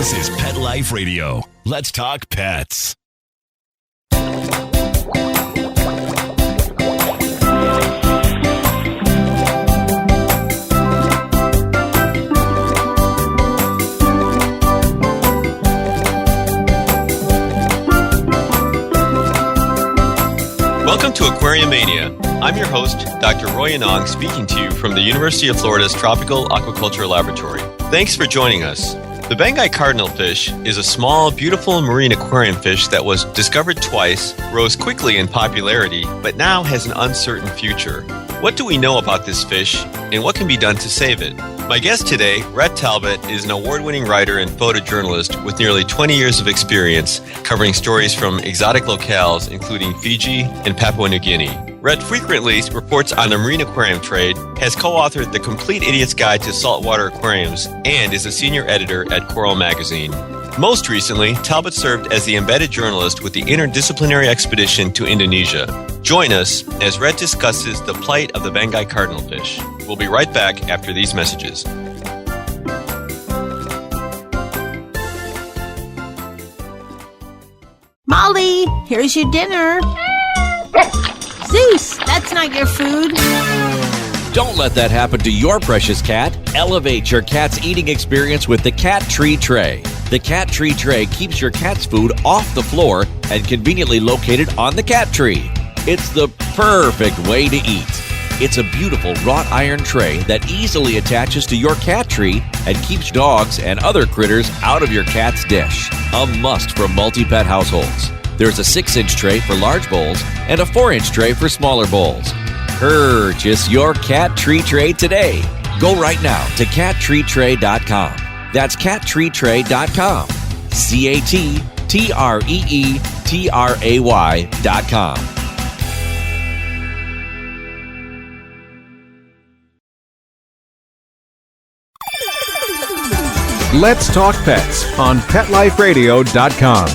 This is Pet Life Radio. Let's talk pets. Welcome to Aquariumania. I'm your host, Dr. Roy Anong, speaking to you from the University of Florida's Tropical Aquaculture Laboratory. Thanks for joining us. The Banggai Cardinalfish is a small, beautiful marine aquarium fish that was discovered twice, rose quickly in popularity, but now has an uncertain future. What do we know about this fish, and what can be done to save it? My guest today, Ret Talbot, is an award-winning writer and photojournalist with nearly 20 years of experience covering stories from exotic locales, including Fiji and Papua New Guinea. Ret frequently reports on the marine aquarium trade, has co-authored The Complete Idiot's Guide to Saltwater Aquariums, and is a senior editor at Coral Magazine. Most recently, Talbot served as the embedded journalist with the interdisciplinary expedition to Indonesia. Join us as Ret discusses the plight of the Banggai Cardinalfish. We'll be right back after these messages. Molly, here's your dinner. Zeus, that's not your food. Don't let that happen to your precious cat. Elevate your cat's eating experience with the Cat Tree Tray. The Cat Tree Tray keeps your cat's food off the floor and conveniently located on the cat tree. It's the perfect way to eat. It's a beautiful wrought iron tray that easily attaches to your cat tree and keeps dogs and other critters out of your cat's dish. A must for multi-pet households. There's a 6-inch tray for large bowls and a 4-inch tray for smaller bowls. Purchase your Cat Tree Tray today. Go right now to cattreetray.com. That's cattreetray.com. CATTREETRAY.com. Let's Talk Pets on PetLifeRadio.com.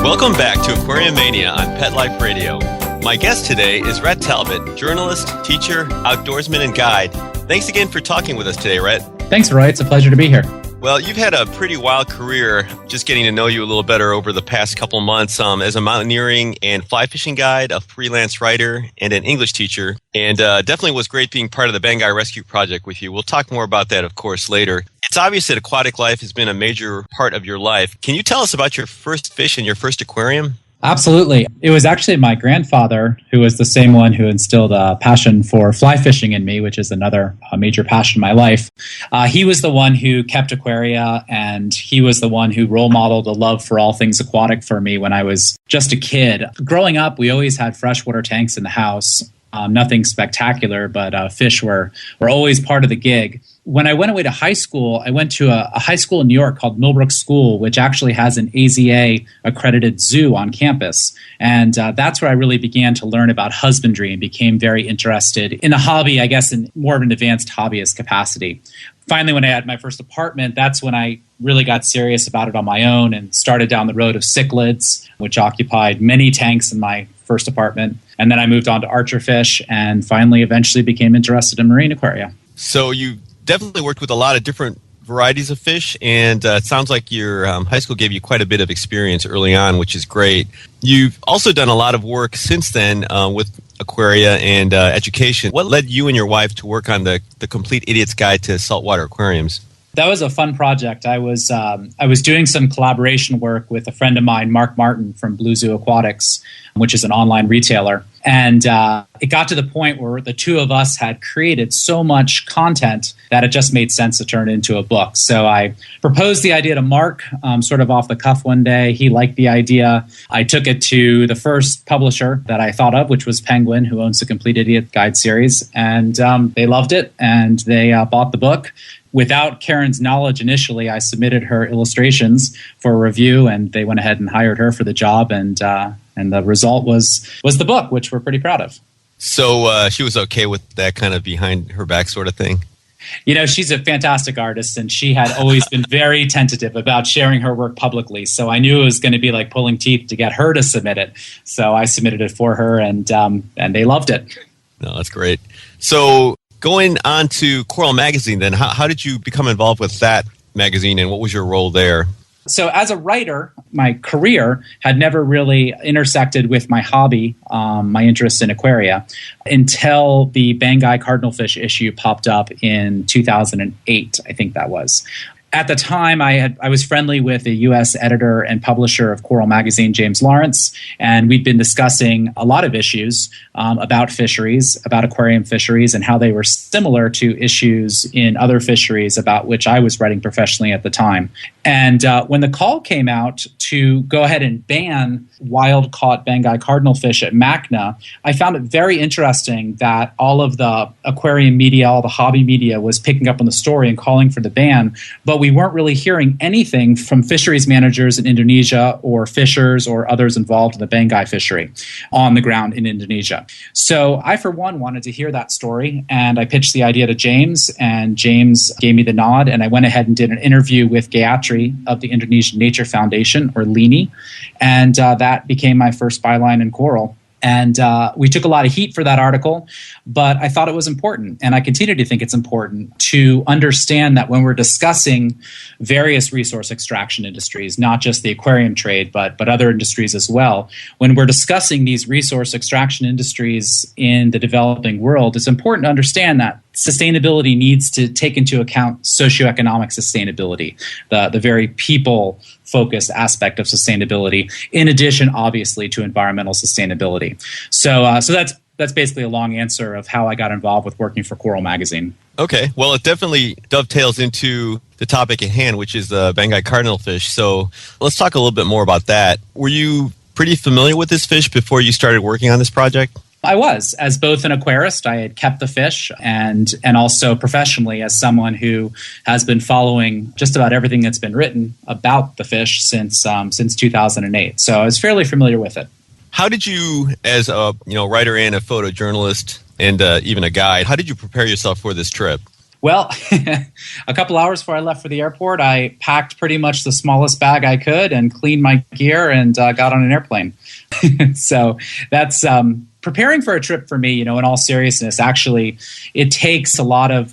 Welcome back to Aquariumania on Pet Life Radio. My guest today is Ret Talbot, journalist, teacher, outdoorsman, and guide. Thanks again for talking with us today, Ret. Thanks, Roy. It's a pleasure to be here. Well, you've had a pretty wild career, just getting to know you a little better over the past couple months as a mountaineering and fly fishing guide, a freelance writer, and an English teacher. And definitely was great being part of the Banggai Rescue Project with you. We'll talk more about that, of course, later. It's obvious that aquatic life has been a major part of your life. Can you tell us about your first fish and your first aquarium? Absolutely. It was actually my grandfather who was the same one who instilled a passion for fly fishing in me, which is another major passion in my life. He was the one who kept aquaria, and he was the one who role modeled a love for all things aquatic for me when I was just a kid. Growing up, we always had freshwater tanks in the house. Nothing spectacular, but fish were always part of the gig. When I went away to high school, I went to a high school in New York called Millbrook School, which actually has an AZA-accredited zoo on campus. And that's where I really began to learn about husbandry and became very interested in the hobby, I guess, in more of an advanced hobbyist capacity. Finally, when I had my first apartment, that's when I really got serious about it on my own and started down the road of cichlids, which occupied many tanks in my first apartment. And then I moved on to archerfish and finally eventually became interested in marine aquaria. So you definitely worked with a lot of different varieties of fish, and it sounds like your high school gave you quite a bit of experience early on, which is great. You've also done a lot of work since then with aquaria and education. What led you and your wife to work on the Complete Idiot's Guide to Saltwater Aquariums? That was a fun project. I was doing some collaboration work with a friend of mine, Mark Martin from Blue Zoo Aquatics, which is an online retailer. And it got to the point where the two of us had created so much content that it just made sense to turn it into a book. So I proposed the idea to Mark sort of off the cuff one day. He liked the idea. I took it to the first publisher that I thought of, which was Penguin, who owns the Complete Idiot Guide series. And they loved it, and they bought the book. Without Karen's knowledge initially, I submitted her illustrations for review, and they went ahead and hired her for the job. And the result was the book, which we're pretty proud of. So she was okay with that kind of behind her back sort of thing? You know, she's a fantastic artist, and she had always been very tentative about sharing her work publicly. So I knew it was going to be like pulling teeth to get her to submit it. So I submitted it for her, and they loved it. No, that's great. So going on to Coral Magazine, then, how did you become involved with that magazine, and what was your role there? So as a writer, my career had never really intersected with my hobby, my interest in aquaria, until the Banggai Cardinalfish issue popped up in 2008, I think that was. At the time, I was friendly with the U.S. editor and publisher of Coral Magazine, James Lawrence, and we'd been discussing a lot of issues about fisheries, about aquarium fisheries, and how they were similar to issues in other fisheries about which I was writing professionally at the time. And when the call came out to go ahead and ban wild-caught Banggai cardinalfish at MACNA, I found it very interesting that all of the aquarium media, all the hobby media was picking up on the story and calling for the ban, but we weren't really hearing anything from fisheries managers in Indonesia or fishers or others involved in the Banggai fishery on the ground in Indonesia. So I, for one, wanted to hear that story, and I pitched the idea to James, and James gave me the nod, and I went ahead and did an interview with Gayatri of the Indonesian Nature Foundation, or LINI, and that became my first byline in coral. And we took a lot of heat for that article, but I thought it was important, and I continue to think it's important to understand that when we're discussing various resource extraction industries, not just the aquarium trade, but other industries as well, when we're discussing these resource extraction industries in the developing world, it's important to understand that sustainability needs to take into account socioeconomic sustainability, the very people-focused aspect of sustainability, in addition, obviously, to environmental sustainability. So that's basically a long answer of how I got involved with working for Coral Magazine. Okay, well, it definitely dovetails into the topic at hand, which is the Banggai cardinalfish. So let's talk a little bit more about that. Were you pretty familiar with this fish before you started working on this project? I was, as both an aquarist, I had kept the fish, and also professionally as someone who has been following just about everything that's been written about the fish since 2008. So I was fairly familiar with it. How did you, as a writer and a photojournalist and even a guide, how did you prepare yourself for this trip? Well, a couple hours before I left for the airport, I packed pretty much the smallest bag I could and cleaned my gear and got on an airplane. So that's preparing for a trip for me, in all seriousness. Actually, it takes a lot of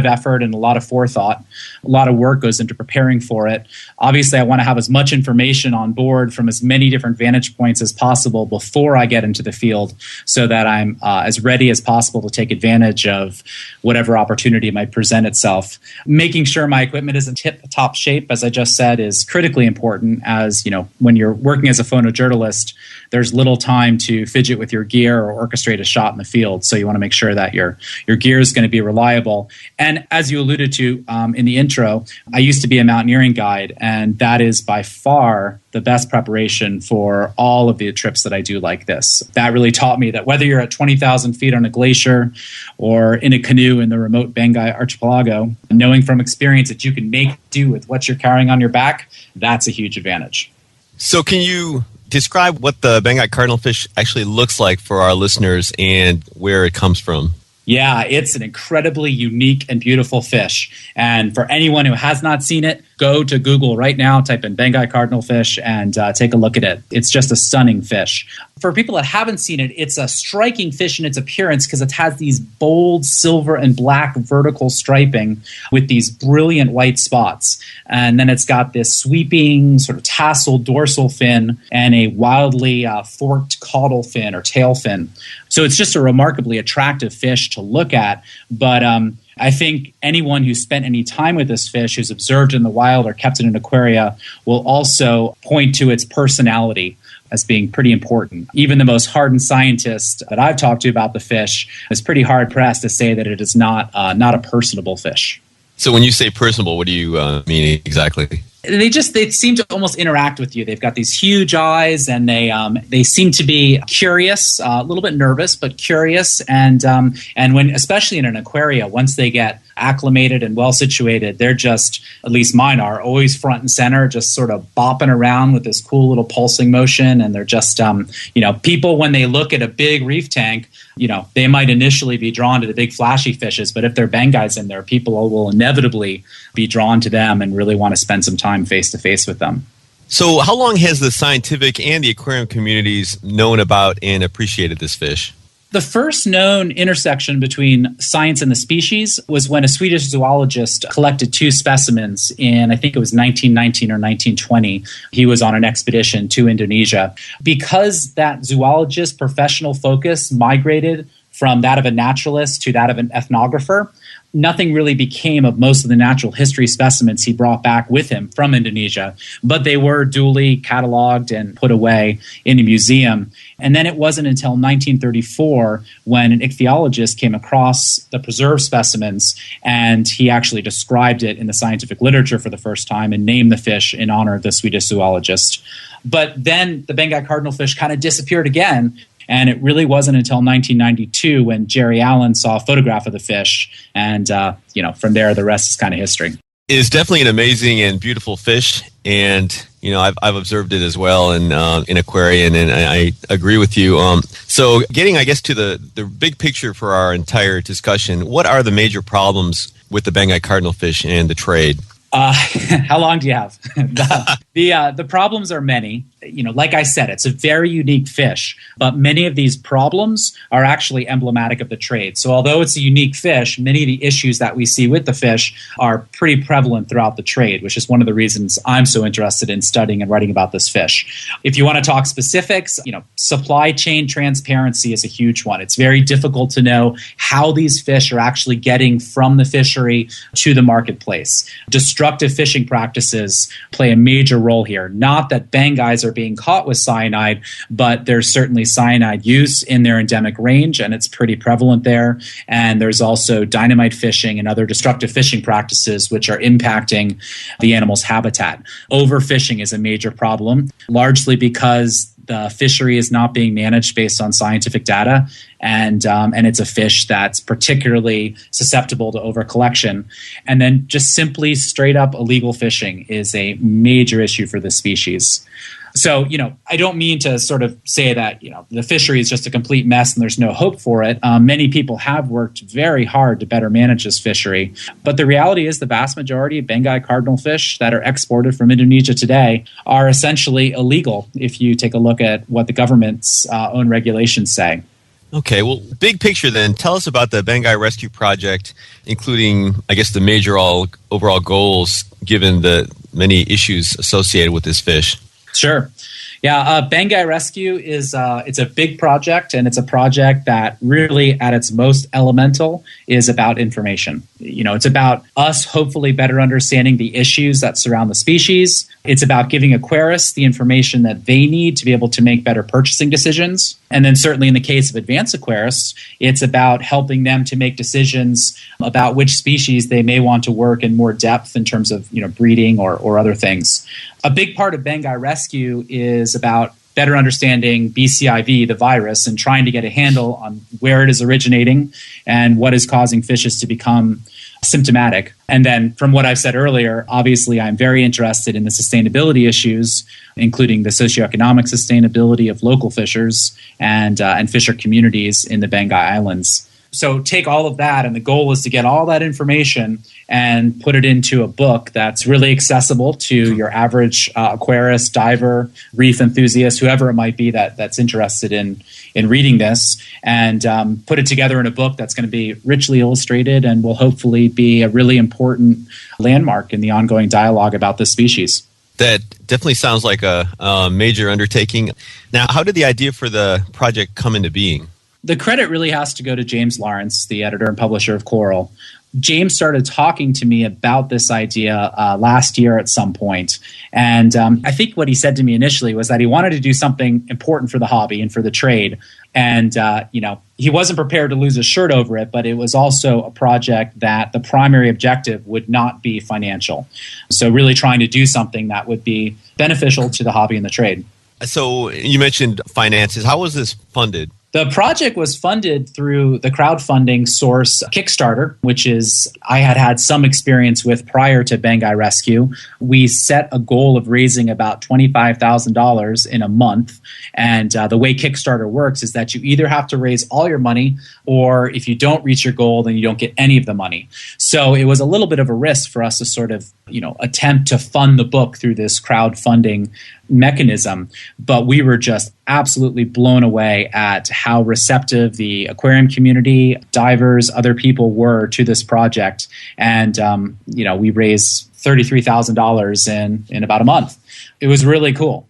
effort and a lot of forethought. A lot of work goes into preparing for it. Obviously, I want to have as much information on board from as many different vantage points as possible before I get into the field, so that I'm as ready as possible to take advantage of whatever opportunity might present itself. Making sure my equipment is in tip-top shape, as I just said, is critically important. As when you're working as a photojournalist, there's little time to fidget with your gear or orchestrate a shot in the field. So you want to make sure that your gear is going to be reliable. And as you alluded to in the intro, I used to be a mountaineering guide, and that is by far the best preparation for all of the trips that I do like this. That really taught me that whether you're at 20,000 feet on a glacier or in a canoe in the remote Banggai archipelago, knowing from experience that you can make do with what you're carrying on your back, that's a huge advantage. So can you describe what the Banggai cardinalfish actually looks like for our listeners and where it comes from? Yeah, it's an incredibly unique and beautiful fish. And for anyone who has not seen it, go to Google right now, type in Banggai cardinalfish, and take a look at it. It's just a stunning fish. For people that haven't seen it, it's a striking fish in its appearance because it has these bold silver and black vertical striping with these brilliant white spots. And then it's got this sweeping sort of tasseled dorsal fin and a wildly forked caudal fin or tail fin. So it's just a remarkably attractive fish to look at. But I think anyone who's spent any time with this fish, who's observed it in the wild or kept it in aquaria, will also point to its personality as being pretty important. Even the most hardened scientist that I've talked to about the fish is pretty hard-pressed to say that it is not a personable fish. So when you say personable, what do you mean exactly? They seem to almost interact with you. They've got these huge eyes, and they seem to be curious, a little bit nervous, but curious. And when, especially in an aquaria, once they get acclimated and well situated, they're just, at least mine are, always front and center, just sort of bopping around with this cool little pulsing motion. And they're just, people, when they look at a big reef tank, they might initially be drawn to the big flashy fishes, but if there are Banggais in there, people will inevitably be drawn to them and really want to spend some time face to face with them. So how long has the scientific and the aquarium communities known about and appreciated this fish? The first known intersection between science and the species was when a Swedish zoologist collected 2 specimens in, I think it was 1919 or 1920. He was on an expedition to Indonesia. Because that zoologist's professional focus migrated from that of a naturalist to that of an ethnographer, nothing really became of most of the natural history specimens he brought back with him from Indonesia, but they were duly cataloged and put away in a museum. And then it wasn't until 1934 when an ichthyologist came across the preserved specimens, and he actually described it in the scientific literature for the first time and named the fish in honor of the Swedish zoologist. But then the Banggai cardinalfish kind of disappeared again. And it really wasn't until 1992 when Jerry Allen saw a photograph of the fish. And, from there, the rest is kind of history. It is definitely an amazing and beautiful fish. And, I've observed it as well in aquarium, and I agree with you. So getting, I guess, to the big picture for our entire discussion, what are the major problems with the Banggai cardinalfish and the trade? How long do you have? The problems are many. Like I said, it's a very unique fish, but many of these problems are actually emblematic of the trade. So although it's a unique fish, many of the issues that we see with the fish are pretty prevalent throughout the trade, which is one of the reasons I'm so interested in studying and writing about this fish. If you want to talk specifics, supply chain transparency is a huge one. It's very difficult to know how these fish are actually getting from the fishery to the marketplace. Destructive fishing practices play a major role here. Not that Banggais are being caught with cyanide, but there's certainly cyanide use in their endemic range, and it's pretty prevalent there. And there's also dynamite fishing and other destructive fishing practices which are impacting the animal's habitat. Overfishing is a major problem, largely because the fishery is not being managed based on scientific data, and it's a fish that's particularly susceptible to overcollection. And then just simply straight up illegal fishing is a major issue for the species. So, I don't mean to sort of say that, the fishery is just a complete mess and there's no hope for it. Many people have worked very hard to better manage this fishery. But the reality is the vast majority of Banggai cardinalfish that are exported from Indonesia today are essentially illegal if you take a look at what the government's own regulations say. Okay, well, big picture then. Tell us about the Banggai Rescue Project, including, I guess, the major overall goals given the many issues associated with this fish. Sure. Yeah, Banggai Rescue is it's a big project, and it's a project that really at its most elemental is about information. It's about us hopefully better understanding the issues that surround the species. It's about giving aquarists the information that they need to be able to make better purchasing decisions. And then certainly in the case of advanced aquarists, it's about helping them to make decisions about which species they may want to work in more depth in terms of breeding or other things. A big part of Banggai Rescue is about better understanding BCIV, the virus, and trying to get a handle on where it is originating and what is causing fishes to become symptomatic. And then from what I've said earlier, obviously I'm very interested in the sustainability issues, including the socioeconomic sustainability of local fishers and fisher communities in the Banggai Islands. So take all of that, and the goal is to get all that information and put it into a book that's really accessible to your average aquarist, diver, reef enthusiast, whoever it might be that's interested in reading this, and put it together in a book that's going to be richly illustrated and will hopefully be a really important landmark in the ongoing dialogue about this species. That definitely sounds like a major undertaking. Now, how did the idea for the project come into being? The credit really has to go to James Lawrence, the editor and publisher of Coral. James started talking to me about this idea last year at some point. And I think what he said to me initially was that he wanted to do something important for the hobby and for the trade. And, he wasn't prepared to lose his shirt over it, but it was also a project that the primary objective would not be financial. So really trying to do something that would be beneficial to the hobby and the trade. So you mentioned finances. How was this funded? The project was funded through the crowdfunding source Kickstarter, which is I had some experience with prior to Banggai Rescue. We set a goal of raising about $25,000 in a month. And the way Kickstarter works is that you either have to raise all your money, or if you don't reach your goal, then you don't get any of the money. So it was a little bit of a risk for us to sort of, attempt to fund the book through this crowdfunding mechanism. But we were just absolutely blown away at how receptive the aquarium community, divers, other people were to this project. And, we raised $33,000 in about a month. It was really cool.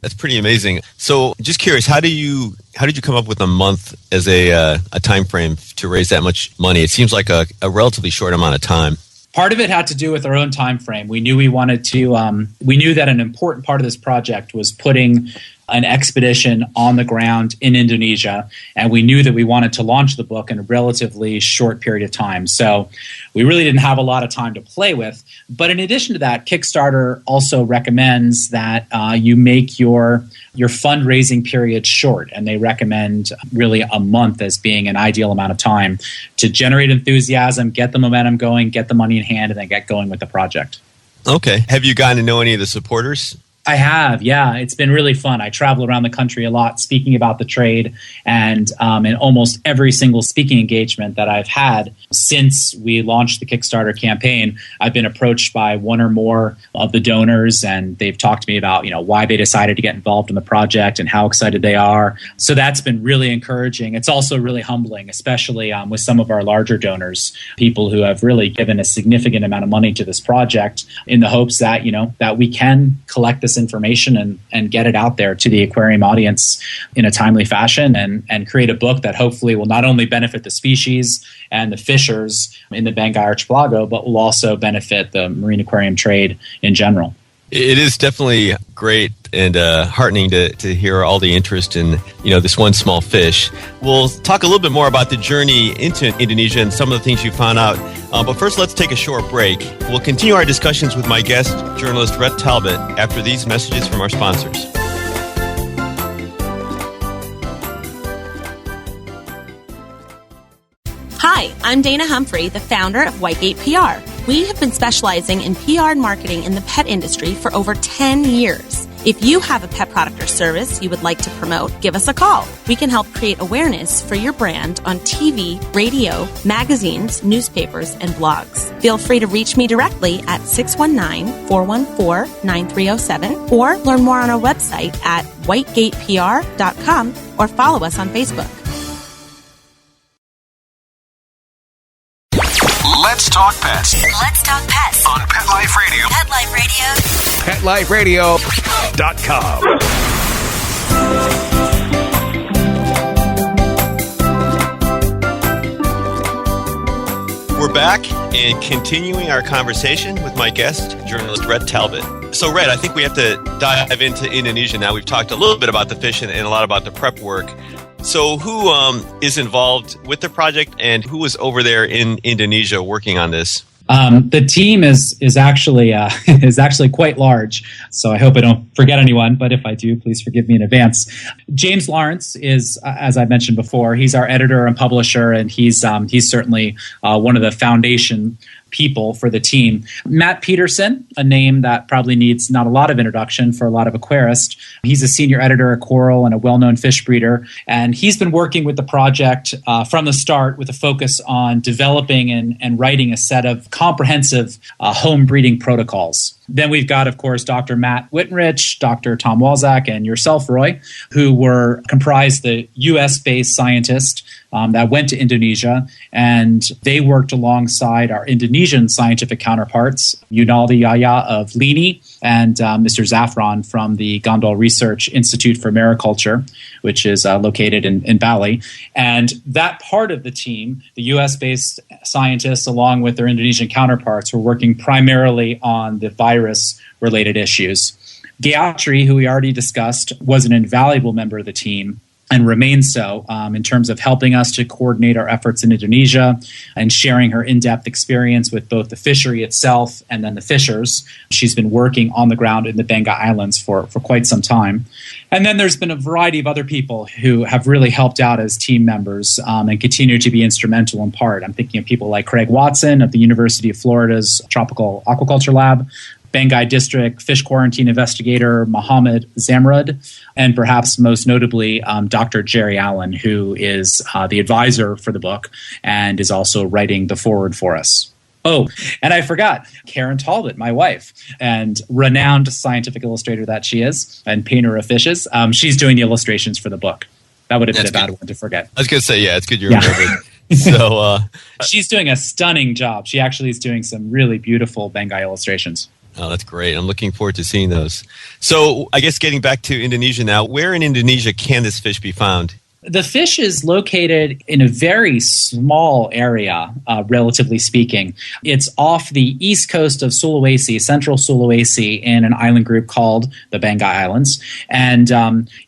That's pretty amazing. So just curious, how did you come up with a month as a time frame to raise that much money? It seems like a relatively short amount of time. Part of it had to do with our own time frame. We knew we wanted to. We knew that an important part of this project was putting an expedition on the ground in Indonesia, and we knew that we wanted to launch the book in a relatively short period of time. So we really didn't have a lot of time to play with. But in addition to that, Kickstarter also recommends that you make your fundraising period short, and they recommend really a month as being an ideal amount of time to generate enthusiasm, get the momentum going, get the money in hand, and then get going with the project. Okay. Have you gotten to know any of the supporters? I have, yeah. It's been really fun. I travel around the country a lot speaking about the trade, and in almost every single speaking engagement that I've had since we launched the Kickstarter campaign, I've been approached by one or more of the donors, and they've talked to me about why they decided to get involved in the project and how excited they are. So that's been really encouraging. It's also really humbling, especially with some of our larger donors, people who have really given a significant amount of money to this project in the hopes that that we can collect this information and get it out there to the aquarium audience in a timely fashion and create a book that hopefully will not only benefit the species and the fishers in the Banggai archipelago, but will also benefit the marine aquarium trade in general. It is definitely great and heartening to hear all the interest in this one small fish. We'll talk a little bit more about the journey into Indonesia and some of the things you found out. But first, let's take a short break. We'll continue our discussions with my guest, journalist Ret Talbot, after these messages from our sponsors. Hi, I'm Dana Humphrey, the founder of Whitegate PR. We have been specializing in PR and marketing in the pet industry for over 10 years. If you have a pet product or service you would like to promote, give us a call. We can help create awareness for your brand on TV, radio, magazines, newspapers, and blogs. Feel free to reach me directly at 619-414-9307 or learn more on our website at whitegatepr.com or follow us on Facebook. Let's talk pets Let's talk pets on Pet Life Radio. Pet Life Radio. PetLifeRadio.com. We're back and continuing our conversation with my guest, journalist Ret Talbot. So, Ret, I think we have to dive into Indonesia now. We've talked a little bit about the fish and a lot about the prep work. So who is involved with the project and who is over there in Indonesia working on this? The team is actually quite large, so I hope I don't forget anyone. But if I do, please forgive me in advance. James Lawrence is, as I mentioned before, he's our editor and publisher, and he's certainly one of the foundation people for the team. Matt Peterson, a name that probably needs not a lot of introduction for a lot of aquarists. He's a senior editor at Coral and a well-known fish breeder. And he's been working with the project from the start with a focus on developing and writing a set of comprehensive home breeding protocols. Then we've got, of course, Dr. Matt Wittenrich, Dr. Tom Walzak, and yourself, Roy, who comprised the U.S.-based scientist that went to Indonesia, and they worked alongside our Indonesian scientific counterparts, Yunaldi Yaya of LINI and Mr. Zafran from the Gondol Research Institute for Mariculture, which is located in Bali. And that part of the team, the U.S.-based scientists, along with their Indonesian counterparts, were working primarily on the virus-related issues. Gayatri, who we already discussed, was an invaluable member of the team and remains so in terms of helping us to coordinate our efforts in Indonesia and sharing her in-depth experience with both the fishery itself and then the fishers. She's been working on the ground in the Banggai Islands for quite some time. And then there's been a variety of other people who have really helped out as team members and continue to be instrumental in part. I'm thinking of people like Craig Watson of the University of Florida's Tropical Aquaculture Lab, Banggai District Fish Quarantine Investigator Mohammed Zamrud, and perhaps most notably Dr. Jerry Allen, who is the advisor for the book and is also writing the foreword for us. Oh, and I forgot, Karen Talbot, my wife, and renowned scientific illustrator that she is, and painter of fishes. She's doing the illustrations for the book. That would have been a bad one to forget. I was going to say, it's good you remembered. So she's doing a stunning job. She actually is doing some really beautiful Banggai illustrations. Oh, that's great. I'm looking forward to seeing those. So I guess getting back to Indonesia now, where in Indonesia can this fish be found? The fish is located in a very small area, relatively speaking. It's off the east coast of Sulawesi, central Sulawesi, in an island group called the Banggai Islands. And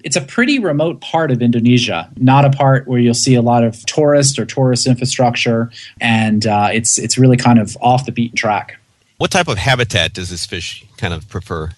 it's a pretty remote part of Indonesia, not a part where you'll see a lot of tourist infrastructure. And it's really kind of off the beaten track. What type of habitat does this fish kind of prefer?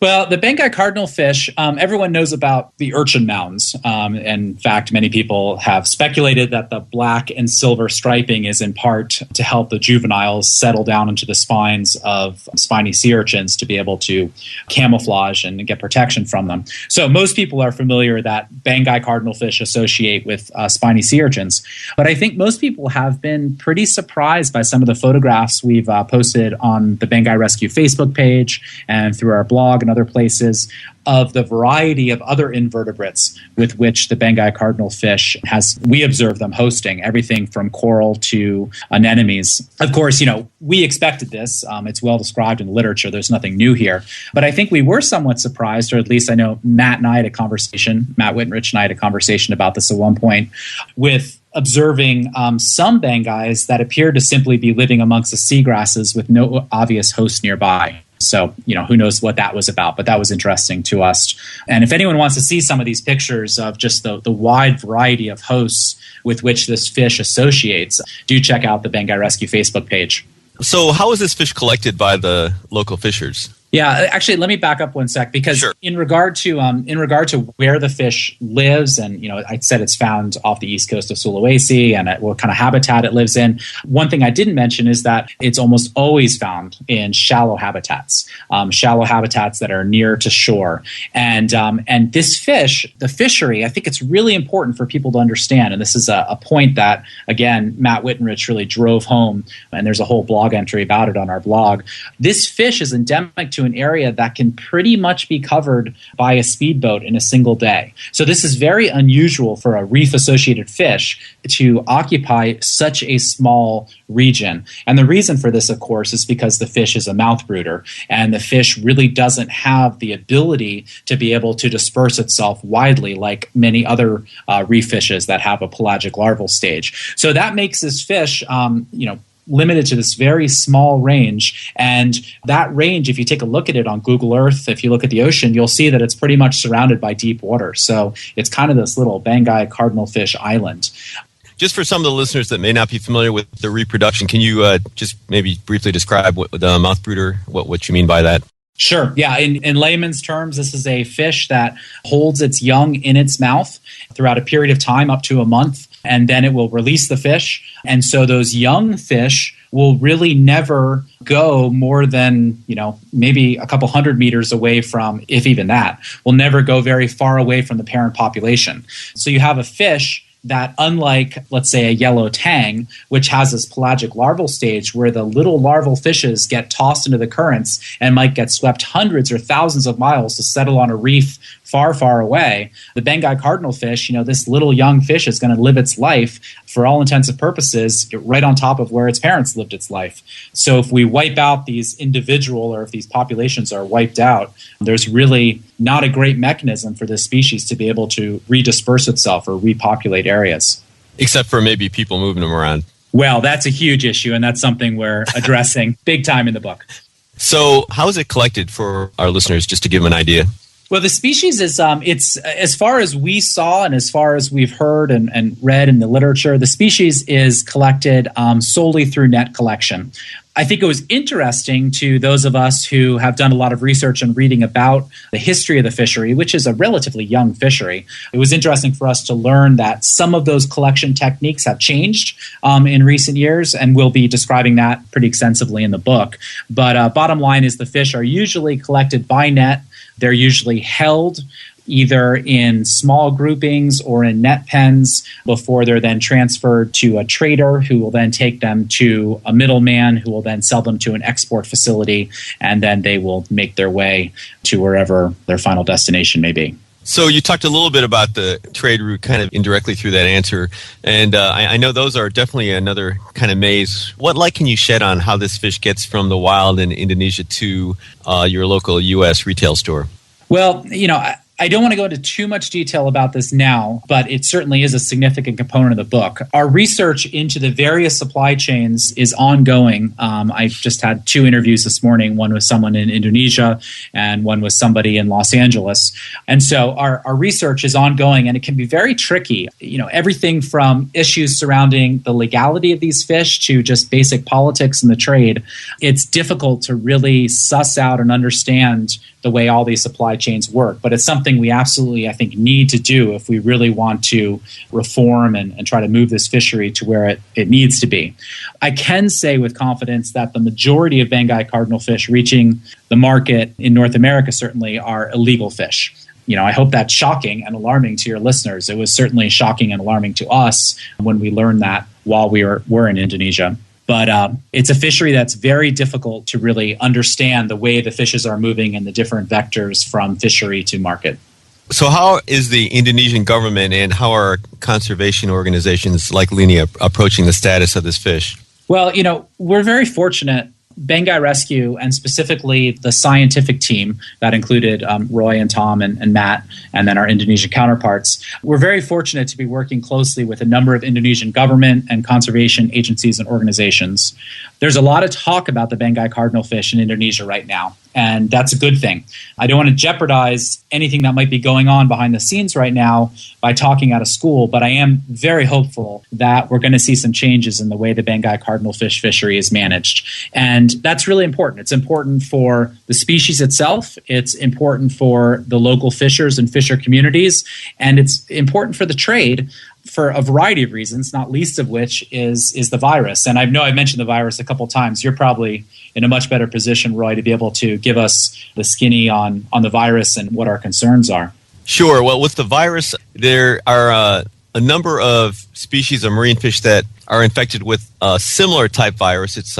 Well, the Banggai cardinalfish, everyone knows about the urchin mounds. In fact, many people have speculated that the black and silver striping is in part to help the juveniles settle down into the spines of spiny sea urchins to be able to camouflage and get protection from them. So most people are familiar that Banggai cardinalfish associate with spiny sea urchins. But I think most people have been pretty surprised by some of the photographs we've posted on the Banggai Rescue Facebook page and through our blog and other places of the variety of other invertebrates with which the Banggai cardinalfish we observe them hosting, everything from coral to anemones. Of course, we expected this. It's well described in the literature. There's nothing new here. But I think we were somewhat surprised, or at least I know Matt Whittenrich and I had a conversation about this at one point, with observing some Banggais that appear to simply be living amongst the seagrasses with no obvious host nearby. So, who knows what that was about, but that was interesting to us. And if anyone wants to see some of these pictures of just the wide variety of hosts with which this fish associates, do check out the Banggai Rescue Facebook page. So how is this fish collected by the local fishers? Yeah, actually, let me back up one sec, because Sure. in regard to where the fish lives, and I said it's found off the east coast of Sulawesi and what kind of habitat it lives in. One thing I didn't mention is that it's almost always found in shallow habitats that are near to shore. And this fish, the fishery, I think it's really important for people to understand. And this is a point that, again, Matt Whittenrich really drove home. And there's a whole blog entry about it on our blog. This fish is endemic to an area that can pretty much be covered by a speedboat in a single day. So this is very unusual for a reef-associated fish to occupy such a small region. And the reason for this, of course, is because the fish is a mouth brooder, and the fish really doesn't have the ability to be able to disperse itself widely like many other reef fishes that have a pelagic larval stage. So that makes this fish, limited to this very small range. And that range, if you take a look at it on Google Earth, if you look at the ocean, you'll see that it's pretty much surrounded by deep water. So it's kind of this little Banggai cardinalfish island. Just for some of the listeners that may not be familiar with the reproduction, can you just maybe briefly describe what the mouth brooder, what you mean by that? Sure. Yeah. In layman's terms, this is a fish that holds its young in its mouth throughout a period of time, up to a month, and then it will release the fish. And so those young fish will really never go more than, maybe a couple hundred meters away from, if even that, will never go very far away from the parent population. So you have a fish that, unlike, let's say, a yellow tang, which has this pelagic larval stage where the little larval fishes get tossed into the currents and might get swept hundreds or thousands of miles to settle on a reef far, far away, the Banggai cardinalfish, this little young fish is going to live its life, for all intents and purposes, right on top of where its parents lived its life. So if we wipe out these individual, or if these populations are wiped out, there's really not a great mechanism for this species to be able to redisperse itself or repopulate areas. Except for maybe people moving them around. Well, that's a huge issue, and that's something we're addressing big time in the book. So how is it collected for our listeners, just to give them an idea? Well, the species is, it's, as far as we saw and as far as we've heard and read in the literature, the species is collected solely through net collection. I think it was interesting to those of us who have done a lot of research and reading about the history of the fishery, which is a relatively young fishery. It was interesting for us to learn that some of those collection techniques have changed in recent years, and we'll be describing that pretty extensively in the book. But bottom line is the fish are usually collected by net. They're usually held either in small groupings or in net pens before they're then transferred to a trader who will then take them to a middleman who will then sell them to an export facility, and then they will make their way to wherever their final destination may be. So you talked a little bit about the trade route kind of indirectly through that answer, and I know those are definitely another kind of maze. What light can you shed on how this fish gets from the wild in Indonesia to your local U.S. retail store? Well, I don't want to go into too much detail about this now, but it certainly is a significant component of the book. Our research into the various supply chains is ongoing. I just had 2 interviews this morning, one with someone in Indonesia and one with somebody in Los Angeles. And so our research is ongoing, and it can be very tricky. Everything from issues surrounding the legality of these fish to just basic politics in the trade. It's difficult to really suss out and understand the way all these supply chains work. But it's something we absolutely, I think, need to do if we really want to reform and try to move this fishery to where it needs to be. I can say with confidence that the majority of Banggai cardinalfish reaching the market in North America certainly are illegal fish. I hope that's shocking and alarming to your listeners. It was certainly shocking and alarming to us when we learned that while we were in Indonesia. But it's a fishery that's very difficult to really understand the way the fishes are moving and the different vectors from fishery to market. So how is the Indonesian government and how are conservation organizations like Linia approaching the status of this fish? Well, we're very fortunate. Banggai Rescue, and specifically the scientific team that included Roy and Tom and Matt, and then our Indonesian counterparts, we're very fortunate to be working closely with a number of Indonesian government and conservation agencies and organizations. There's a lot of talk about the Banggai cardinalfish in Indonesia right now, and that's a good thing. I don't want to jeopardize anything that might be going on behind the scenes right now by talking out of school, but I am very hopeful that we're going to see some changes in the way the Banggai cardinalfish fishery is managed. And that's really important. It's important for the species itself. It's important for the local fishers and fisher communities. And it's important for the trade for a variety of reasons, not least of which is the virus. And I know I've mentioned the virus a couple of times. You're probably in a much better position, Roy, to be able to give us the skinny on the virus and what our concerns are. Sure. Well, with the virus, there are a number of species of marine fish that are infected with a similar type virus. It's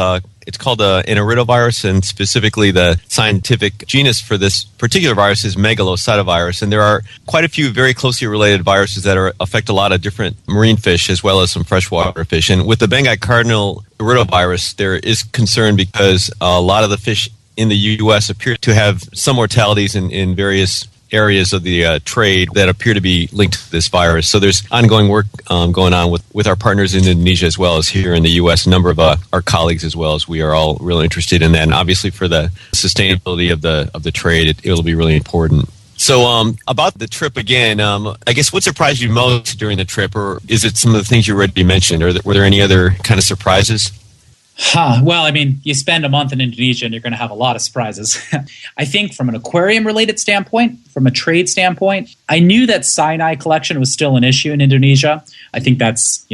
called an iridovirus, and specifically the scientific genus for this particular virus is megalocytovirus. And there are quite a few very closely related viruses that affect a lot of different marine fish as well as some freshwater fish. And with the Banggai cardinal iridovirus, there is concern because a lot of the fish in the U.S. appear to have some mortalities in various areas of the trade that appear to be linked to this virus. So there's ongoing work going on with our partners in Indonesia as well as here in the U.S. A number of our colleagues as well, as we are all really interested in that. And obviously for the sustainability of the trade, it'll be really important. So about the trip again, I guess what surprised you most during the trip, or is it some of the things you already mentioned, or were there any other kind of surprises? Well, I mean, you spend a month in Indonesia and you're going to have a lot of surprises. I think from an aquarium-related standpoint, from a trade standpoint, I knew that cyanide collection was still an issue in Indonesia. I think that's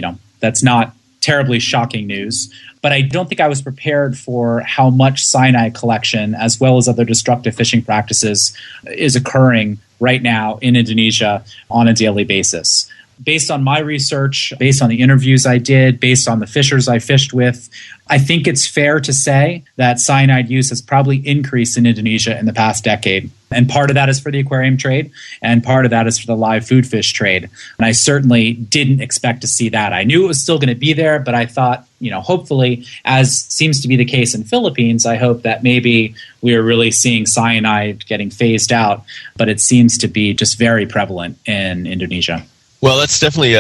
not terribly shocking news. But I don't think I was prepared for how much cyanide collection, as well as other destructive fishing practices, is occurring right now in Indonesia on a daily basis. Based on my research, based on the interviews I did, based on the fishers I fished with, I think it's fair to say that cyanide use has probably increased in Indonesia in the past decade. And part of that is for the aquarium trade, and part of that is for the live food fish trade. And I certainly didn't expect to see that. I knew it was still going to be there, but I thought, hopefully, as seems to be the case in Philippines, I hope that maybe we are really seeing cyanide getting phased out. But it seems to be just very prevalent in Indonesia. Well, that's definitely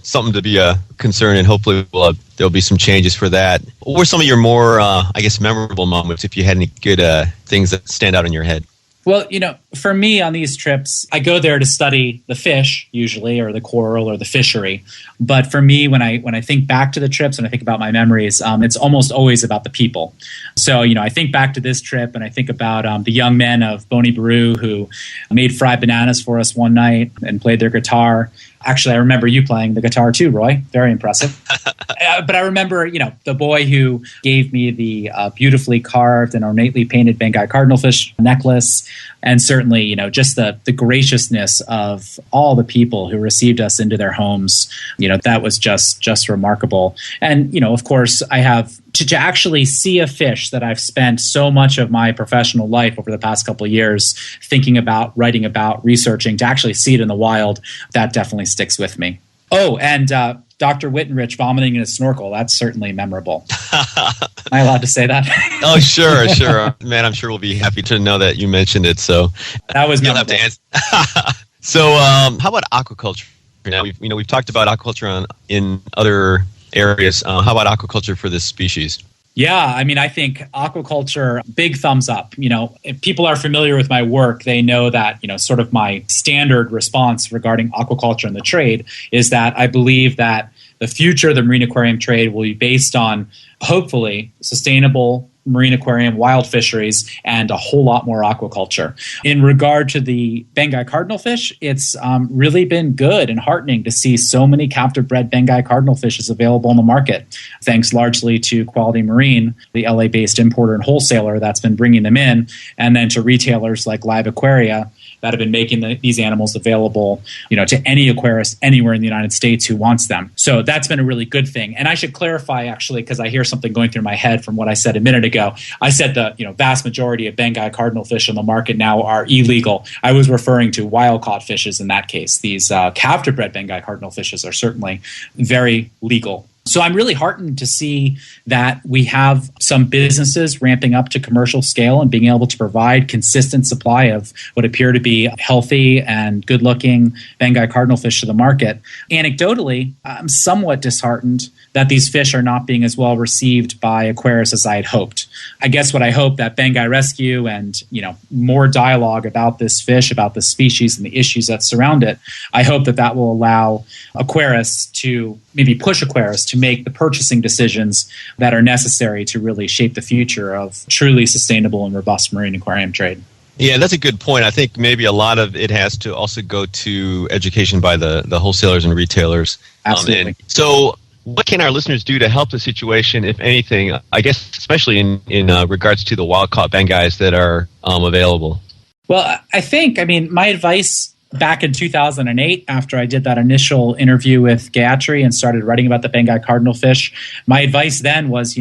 something to be concerned, and hopefully there'll be some changes for that. What were some of your more, memorable moments, if you had any good things that stand out in your head? Well, for me on these trips, I go there to study the fish usually, or the coral or the fishery. But for me, when I think back to the trips and I think about my memories, it's almost always about the people. So, I think back to this trip and I think about the young men of Boni Baru who made fried bananas for us one night and played their guitar. Actually, I remember you playing the guitar too, Roy. Very impressive. But I remember, the boy who gave me the beautifully carved and ornately painted Banggai cardinalfish necklace. And certainly certainly, just the graciousness of all the people who received us into their homes, that was just remarkable. And, of course, I have to actually see a fish that I've spent so much of my professional life over the past couple of years thinking about, writing about, researching, to actually see it in the wild, that definitely sticks with me. Oh, and Dr. Wittenrich vomiting in a snorkel, that's certainly memorable. Am I allowed to say that? Oh, sure. Man, I'm sure we'll be happy to know that you mentioned it. So that was memorable. You'll have to answer. So how about aquaculture? Now, we've talked about aquaculture in other areas. How about aquaculture for this species? Yeah, I think aquaculture, big thumbs up. If people are familiar with my work, they know that, sort of my standard response regarding aquaculture and the trade is that I believe that the future of the marine aquarium trade will be based on, hopefully, sustainable marine aquarium, wild fisheries, and a whole lot more aquaculture. In regard to the Banggai cardinalfish, it's really been good and heartening to see so many captive bred Banggai cardinalfishes available on the market, thanks largely to Quality Marine, the LA-based importer and wholesaler that's been bringing them in, and then to retailers like Live Aquaria that have been making these animals available, to any aquarist anywhere in the United States who wants them. So that's been a really good thing. And I should clarify, actually, because I hear something going through my head from what I said a minute ago. I said the vast majority of Banggai cardinalfish on the market now are illegal. I was referring to wild-caught fishes in that case. These captive-bred Banggai cardinalfishes are certainly very legal. So I'm really heartened to see that we have some businesses ramping up to commercial scale and being able to provide consistent supply of what appear to be healthy and good-looking Banggai cardinalfish to the market. Anecdotally, I'm somewhat disheartened that these fish are not being as well received by aquarists as I had hoped. I guess what I hope that Banggai Rescue and, more dialogue about this fish, about the species and the issues that surround it, I hope that will allow aquarists to maybe push aquarists to make the purchasing decisions that are necessary to really shape the future of truly sustainable and robust marine aquarium trade. Yeah, that's a good point. I think maybe a lot of it has to also go to education by the wholesalers and retailers. Absolutely. So what can our listeners do to help the situation, if anything, I guess especially in regards to the wild-caught Banggais that are available? Well, I think, my advice back in 2008, after I did that initial interview with Gayatri and started writing about the Banggai cardinalfish, my advice then was,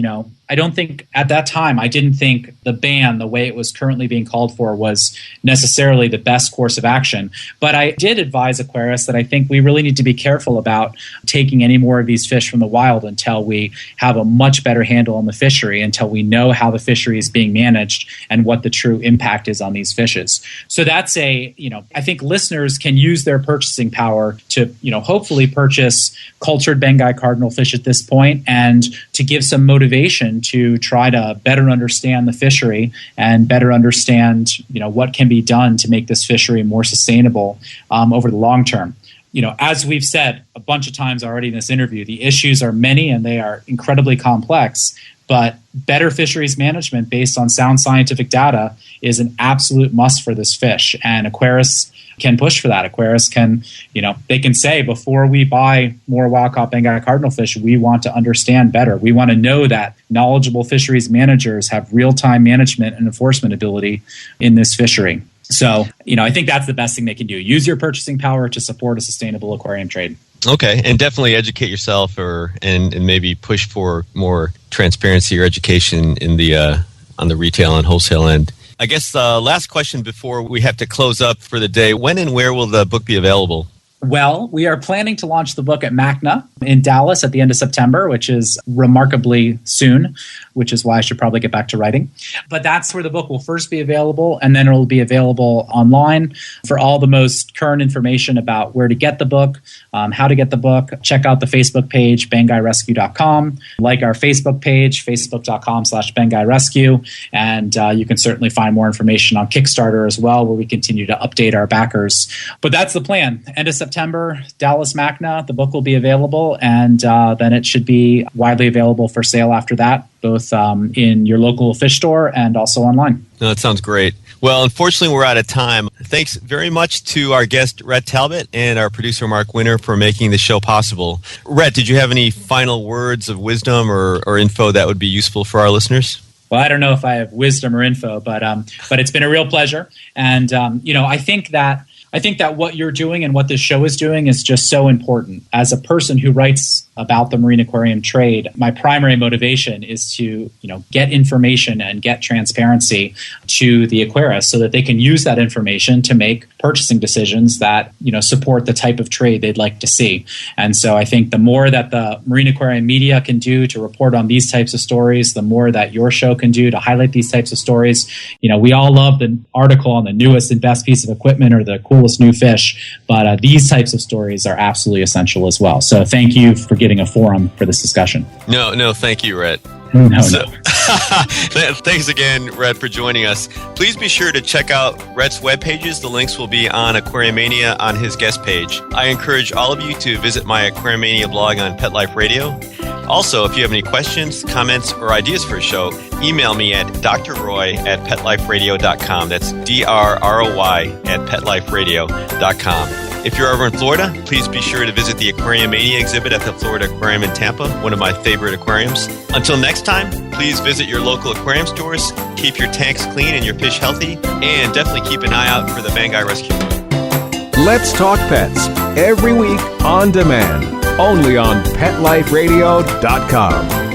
I don't think at that time, I didn't think the ban, the way it was currently being called for, was necessarily the best course of action. But I did advise aquarists that I think we really need to be careful about taking any more of these fish from the wild until we have a much better handle on the fishery, until we know how the fishery is being managed and what the true impact is on these fishes. So that's I think listeners can use their purchasing power to, hopefully purchase cultured Banggai cardinalfish at this point, and to give some motivation to try to better understand the fishery and better understand, what can be done to make this fishery more sustainable over the long term. As we've said a bunch of times already in this interview, the issues are many and they are incredibly complex, but better fisheries management based on sound scientific data is an absolute must for this fish. And aquarists can push for that. Aquarists can, they can say, before we buy more wild-caught Banggai cardinalfish, we want to understand better. We want to know that knowledgeable fisheries managers have real-time management and enforcement ability in this fishery. So, I think that's the best thing they can do. Use your purchasing power to support a sustainable aquarium trade. Okay, and definitely educate yourself, and maybe push for more transparency or education in the on the retail and wholesale end. I guess last question before we have to close up for the day. When and where will the book be available? Well, we are planning to launch the book at MACNA in Dallas at the end of September, which is remarkably soon, which is why I should probably get back to writing. But that's where the book will first be available, and then it will be available online. For all the most current information about where to get the book, how to get the book, check out the Facebook page, BangaiRescue.com. Like our Facebook page, Facebook.com/BangaiRescue. And you can certainly find more information on Kickstarter as well, where we continue to update our backers. But that's the plan. End of September, Dallas MACNA, the book will be available, and then it should be widely available for sale after that, both in your local fish store and also online. No, that sounds great. Well, unfortunately, we're out of time. Thanks very much to our guest, Ret Talbot, and our producer, Mark Winter, for making the show possible. Ret, did you have any final words of wisdom or info that would be useful for our listeners? Well, I don't know if I have wisdom or info, but it's been a real pleasure. And I think that what you're doing and what this show is doing is just so important. As a person who writes about the marine aquarium trade, my primary motivation is to, get information and get transparency to the aquarists so that they can use that information to make purchasing decisions that, support the type of trade they'd like to see. And so I think the more that the marine aquarium media can do to report on these types of stories, the more that your show can do to highlight these types of stories. We all love the article on the newest and best piece of equipment or the coolest new fish, but these types of stories are absolutely essential as well. So thank you for getting a forum for this discussion. No, thank you, Ret. No. Thanks again, Ret, for joining us. Please be sure to check out Ret's web pages. The links will be on Aquariumania on his guest page. I encourage all of you to visit my Aquariumania blog on Pet Life Radio. Also, if you have any questions, comments, or ideas for a show, email me at drroy@petliferadio.com. That's DRROY@petliferadio.com. If you're over in Florida, please be sure to visit the Aquariumania exhibit at the Florida Aquarium in Tampa, one of my favorite aquariums. Until next time, please visit your local aquarium stores, keep your tanks clean and your fish healthy, and definitely keep an eye out for the Banggai rescue. Let's Talk Pets, every week on demand, only on PetLifeRadio.com.